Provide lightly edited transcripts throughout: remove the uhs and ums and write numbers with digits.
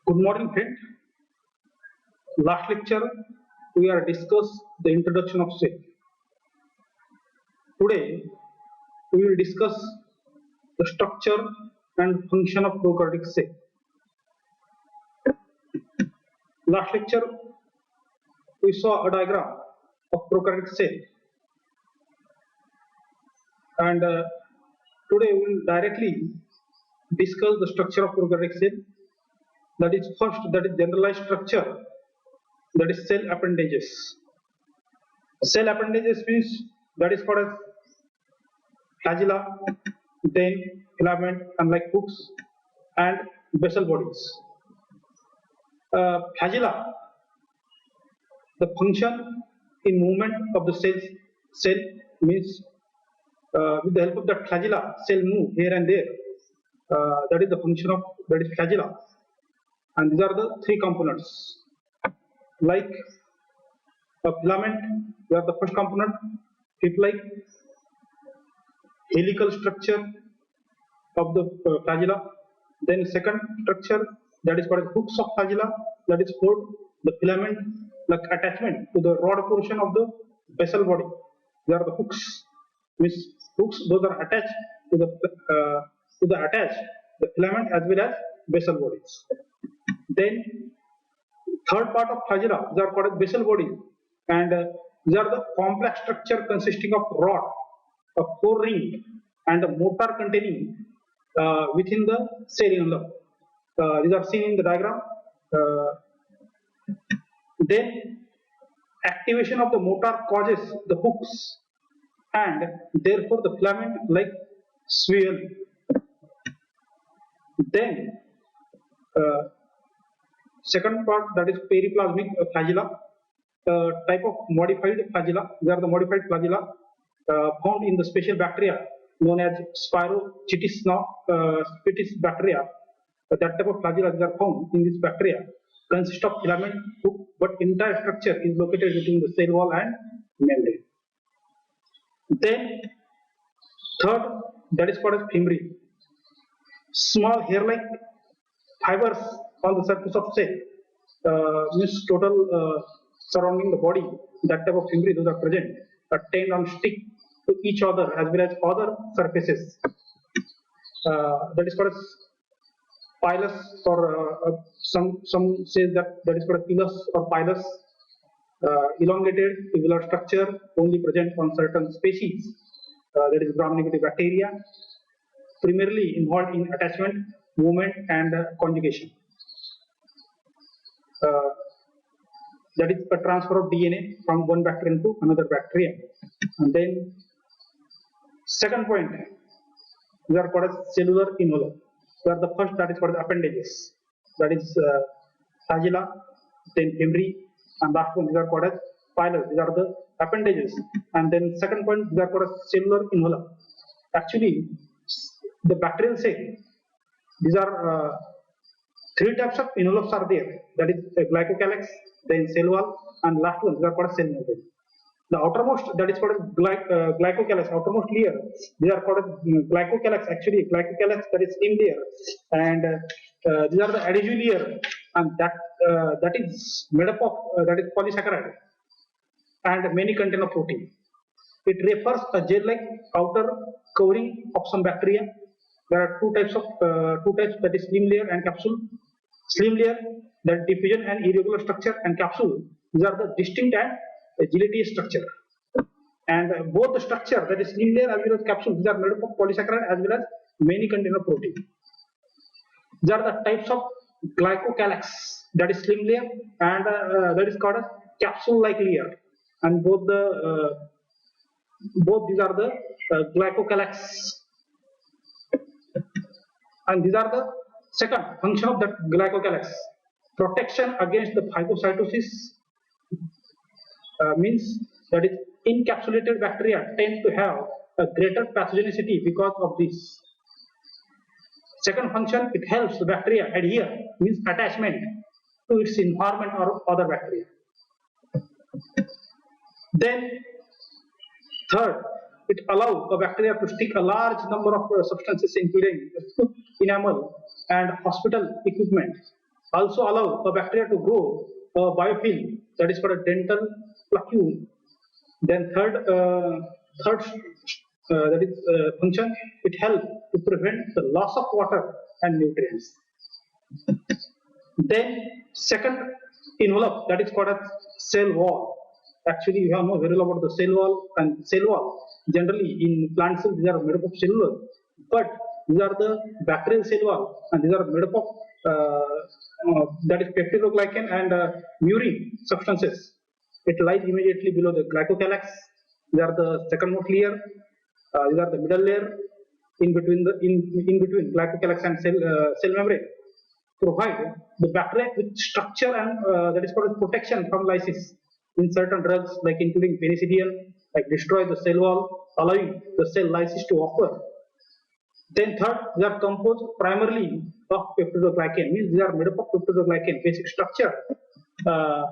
Good morning, friend. Last lecture we are discussed the introduction of cell. Today we will discuss the structure and function of prokaryotic cell. Last lecture we saw a diagram of prokaryotic cell, and today we will directly discuss the structure of prokaryotic cell. That is first, that is generalized structure, that is cell appendages. Cell appendages means that is called as flagella, then filament, unlike hooks, and basal bodies. Flagella, the function in movement of the cell means with the help of that flagella, cell move here and there. That is the function of that is flagella, and these are the three components. Like a filament, they are the first component. It like helical structure of the flagella. Then second structure, that is called hooks of flagella. That is called the filament, like attachment to the rod portion of the basal body. They are the hooks. Means hooks, those are attached to the attached the filament as well as basal bodies. Then third part of flagella, they are called basal bodies, and these are the complex structure consisting of rod, a four-ring, and a motor containing within the cell envelope. These are seen in the diagram. Then activation of the motor causes the hooks, and therefore the filament like swell. Then second part, that is periplasmic flagella, type of modified flagella. They are the modified flagella found in the special bacteria known as Spirochetes bacteria. That type of flagella are found in this bacteria consist of filament hook, but entire structure is located between the cell wall and membrane. Then third, that is called as fimbriae. Small hair-like fibers on the surface of cell, means total surrounding the body. That type of fimbriae, those are present, attached on stick to each other as well as other surfaces. That is called as pilus, or some say that is called pilus or pilus. Elongated tubular structure only present on certain species, that is gram-negative bacteria, primarily involved in attachment, movement, and conjugation. That is a transfer of DNA from one bacterium to another bacterium. And then second point, we are called as cellular envelope. We are the first, that is called appendages. That is flagella, then fimbriae, and last one these are called as pilus. These are the appendages. And then second point, they are called as cellular envelope. Actually, the bacterial cell, these are three types of envelopes are there. That is glycocalyx, then cell wall, and last one, they are called cell membrane. The outermost, that is called glycocalyx, outermost layer, they are called glycocalyx. Actually, glycocalyx, that is in layer, and these are the adhesive layer, and that is made up of that is polysaccharide, and many contain of protein. It refers a gel-like outer covering of some bacteria. There are two types, that is slim layer and capsule. Slim layer, that diffusion and irregular structure, and capsule, these are the distinct and gelatinous structure. And both the structure, that is slim layer as well as capsule, these are made up of polysaccharide as well as many contain of protein. These are the types of glycocalyx, that is slim layer, and that is called as capsule-like layer. And both these are the glycocalyx. And these are the second function of that glycocalyx: protection against the phagocytosis. Means that is encapsulated bacteria tend to have a greater pathogenicity because of this. Second function, it helps the bacteria adhere, means attachment to its environment or other bacteria. Then third, it allows a bacteria to stick a large number of substances, including enamel and hospital equipment, also allow a bacteria to grow a biofilm, that is called a dental placule. Then third that is function, it helps to prevent the loss of water and nutrients. Then second envelope, that is called as cell wall. Actually, you have know very well about the cell wall. And cell wall generally in plant cells, these are made up of cellular, but these are the bacterial cell wall, and these are made up of that is peptidoglycan and murine substances. It lies immediately below the glycocalyx. They are the second most layer. These are the middle layer in between glycocalyx and cell membrane. Provide the bacteria with structure and that is called protection from lysis in certain drugs, like including penicillin, like destroy the cell wall, allowing the cell lysis to occur. Then third, they are composed primarily of peptidoglycan, means they are made up of peptidoglycan basic structure. Uh,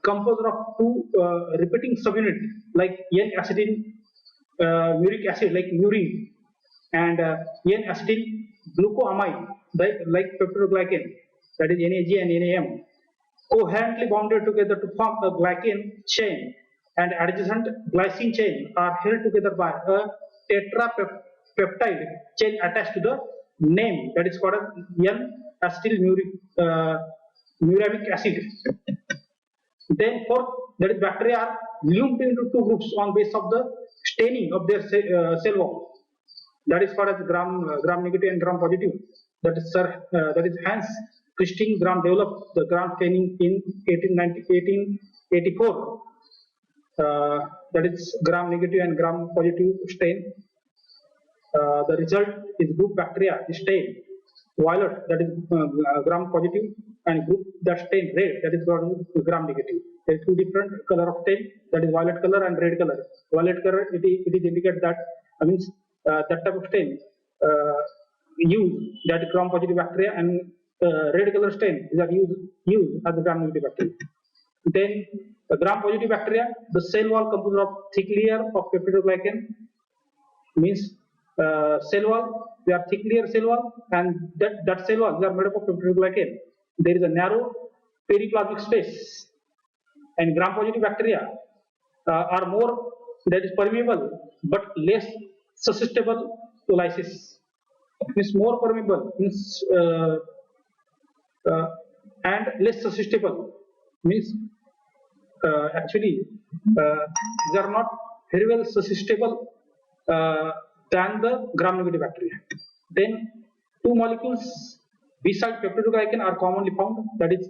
Composed of two repeating subunit like N-acetyl uric acid like urine, and N-acetyl glucoamide like peptidoglycan, that is NAG and NAM, coherently bounded together to form a glycan chain, and adjacent glycine chain are held together by a tetrapeptide chain attached to the name, that is called N-acetyl muramic acid. Then fourth, that is bacteria are lumped into two groups on base of the staining of their cell wall. That is called as gram negative and gram positive. That is Hans Christian Gram developed the gram staining in 1884. That is gram negative and gram positive stain. The result is group bacteria stain violet, that is gram positive, and group that stain red, that is gram negative. There are two different color of stain, that is violet color and red color. Violet color, it is indicate that means that type of stain use that is gram positive bacteria, and red color stain is that use as the gram negative bacteria. Then the gram positive bacteria, the cell wall composed of thick layer of peptidoglycan, means cell wall, they are thick layer cell wall, and that cell wall, they are made up of peptidoglycan. There is a narrow periplasmic space, and gram positive bacteria are more, that is permeable but less susceptible to lysis. Means more permeable, means and less susceptible, means actually they are not very well susceptible than the gram negative bacteria. Then two molecules beside peptidoglycan are commonly found, that is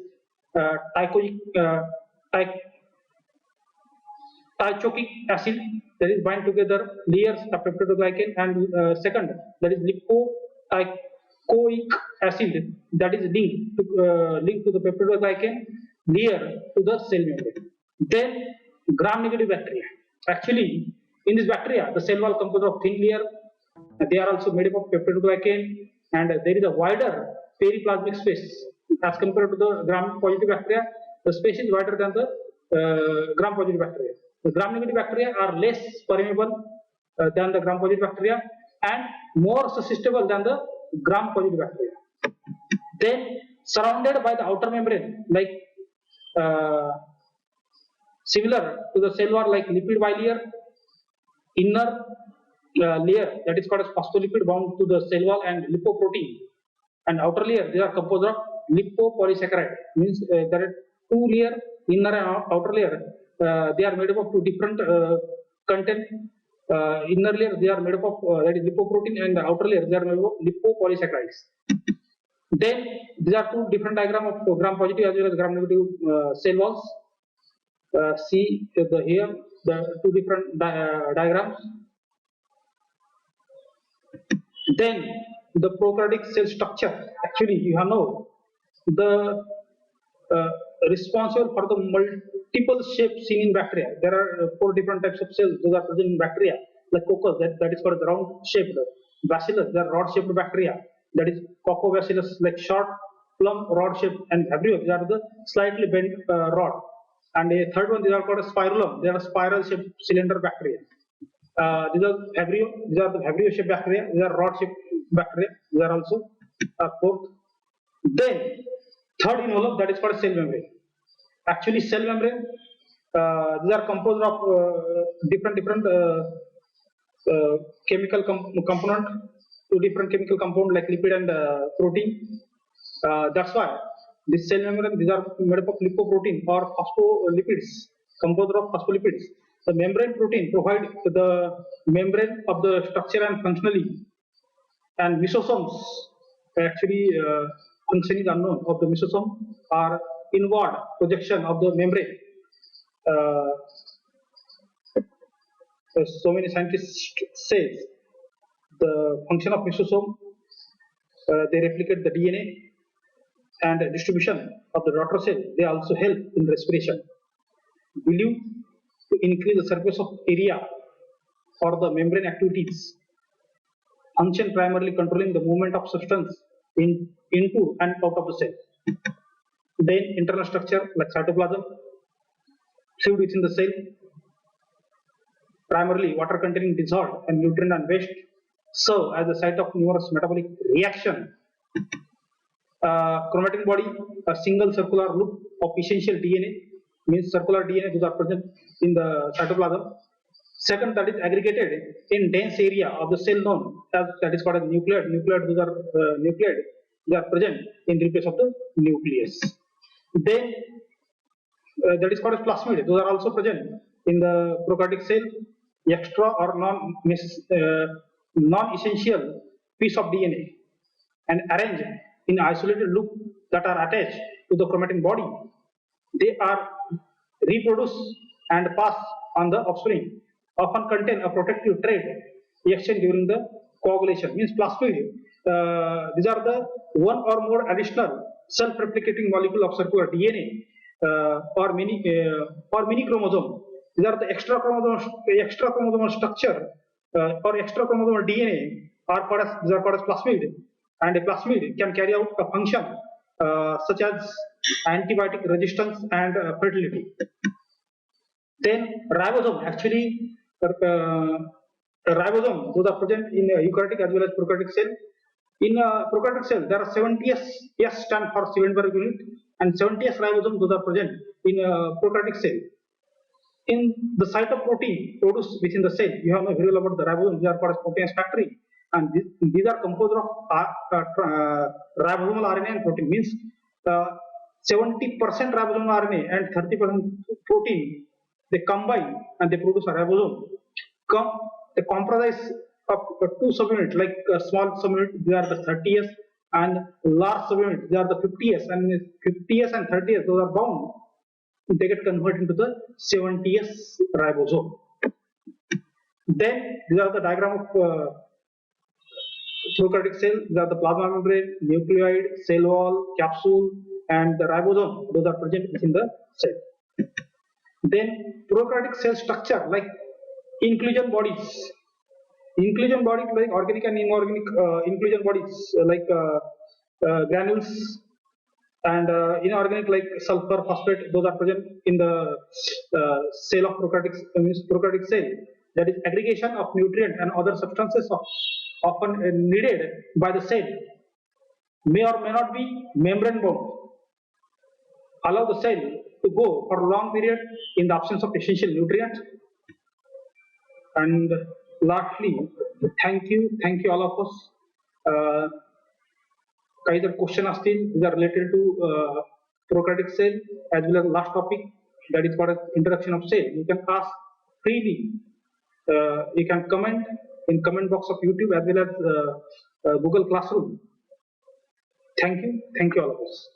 teichoic acid, that is bind together layers of peptidoglycan, and second, that is lipoteichoic acid, that is linked to the peptidoglycan layer to the cell membrane. Then gram negative bacteria, actually in this bacteria the cell wall composed of thin layer, they are also made up of peptidoglycan, and there is a wider periplasmic space as compared to the gram positive bacteria. The space is wider than the gram positive bacteria. The gram negative bacteria are less permeable than the gram positive bacteria, and more susceptible than the gram positive bacteria. Then surrounded by the outer membrane, like similar to the cell wall, like lipid bilayer, inner layer, that is called as phospholipid bound to the cell wall and lipoprotein, and outer layer, they are composed of lipopolysaccharide, means there are two layer, inner and outer layer. They are made up of two different content. Inner layer, they are made up of that is lipoprotein, and the outer layer, they are made up of lipopolysaccharides. Then these are two different diagram of gram positive as well as gram negative cell walls. See here the two different diagrams. Then the prokaryotic cell structure, actually you have know the responsible for the multiple shapes seen in bacteria. There are four different types of cells those are present in bacteria, like coccus, that is called the round shaped, bacillus, they are rod shaped bacteria, that is coccobacillus, like short plumb rod shaped, and vibrio, these are the slightly bent rod, and a third one, these are called a spirulum, they are spiral shaped cylinder bacteria. These are vibrio, these are the vibrio shaped bacteria, these are rod shaped bacteria, these are also fourth. Then third envelope, that is called cell membrane. Actually, cell membrane, these are composed of different chemical component, two different chemical compound like lipid and protein. That's why this cell membrane, these are made up of lipoprotein or phospholipids, composed of phospholipids. The membrane protein provide the membrane of the structure and functionally, and mesosomes actually function is unknown of the mesosome are inward projection of the membrane. Uh, so many scientists say the function of mesosome, they replicate the DNA and distribution of the daughter cell. They also help in respiration. Believed to increase the surface of area for the membrane activities. Function primarily controlling the movement of substance into and out of the cell. Then internal structure like cytoplasm, fluid within the cell, primarily water containing dissolved and nutrient and waste, serve as the site of numerous metabolic reaction. Chromatin body, a single circular loop of essential DNA, means circular DNA, those are present in the cytoplasm. Second, that is aggregated in dense area of the cell known as, that is called as nucleate. Nucleate, those are nucleate, they are present in the place of the nucleus. Then that is called as plasmid. Those are also present in the prokaryotic cell. Extra or non-essential piece of DNA and arranged in isolated loop that are attached to the chromatin body. They are reproduced and pass on the offspring. Often contain a protective trait exchange during the coagulation. Means plasmid. These are the one or more additional self-replicating molecule of circular DNA or mini chromosome. These are the extra chromosomal structure or extra chromosomal DNA are called as, these are called as plasmid. And a plasmid can carry out a function such as antibiotic resistance and fertility. Then ribosome, actually ribosome, those are present in eukaryotic as well as prokaryotic cell. In prokaryotic cell, there are 70s, S stand for 7 per unit, and 70s ribosome, those are present in prokaryotic cell. In the site of protein produced within the cell, you have no very well about the ribosome, they are called as proteinase factory, and these are composed of ribosomal RNA and protein, means 70% ribosomal RNA and 30% protein, they combine and they produce a ribosome. They comprise of two subunits, like small subunit, they are the 30s, and large subunit, they are the 50s, and 50s and 30s, those are bound. They get converted into the 70s ribosome. Then these are the diagram of prokaryotic cell. These are the plasma membrane, nucleoid, cell wall, capsule, and the ribosome. Those are present within the cell. Then prokaryotic cell structure like inclusion bodies. Inclusion bodies like organic and inorganic inclusion bodies like granules, and inorganic like sulfur, phosphate, those are present in the cell of prokaryotic cell. That is aggregation of nutrient and other substances often needed by the cell, may or may not be membrane bound. Allow the cell to go for a long period in the absence of essential nutrients. And lastly, thank you all of us. काही जर question असतील these are related to prokaryotic cell as well as last topic, that is called as introduction of cell, you can ask freely. You can comment in comment box of YouTube as well as Google Classroom. Thank you all of us.